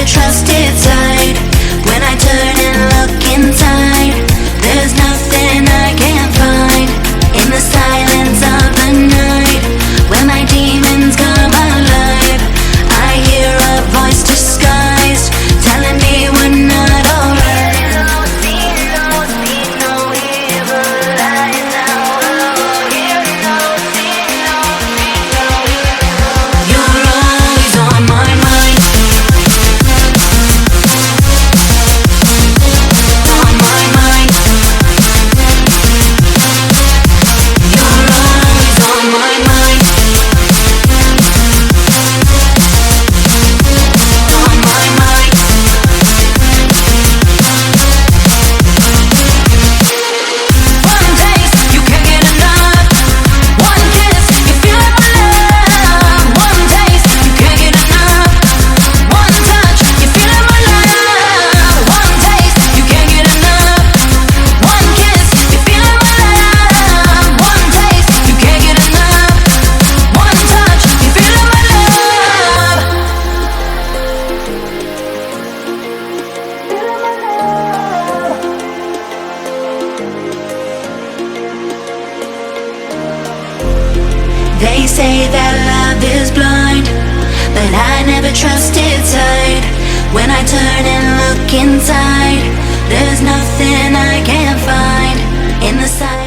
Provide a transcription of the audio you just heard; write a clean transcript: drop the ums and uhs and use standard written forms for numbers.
trusted side. When I turn and look inside, there's nothing I can't find. In the silence of the night, when my demons come alive, I hear a voice disguised, telling me we're not alright. You're always on my mind. On my mind. You're always on my mind. On my mind. One taste, you can't get enough. One kiss, you feel it my love. One taste, you can't get enough. One touch, you feel it my love. One taste, you can't get enough. One kiss, you feel it my love. One taste, you can't get enough. One touch, you feel it my love. They say that love is blind, but I never trusted sight. When I turn and look inside, there's nothing I can't find. In the silence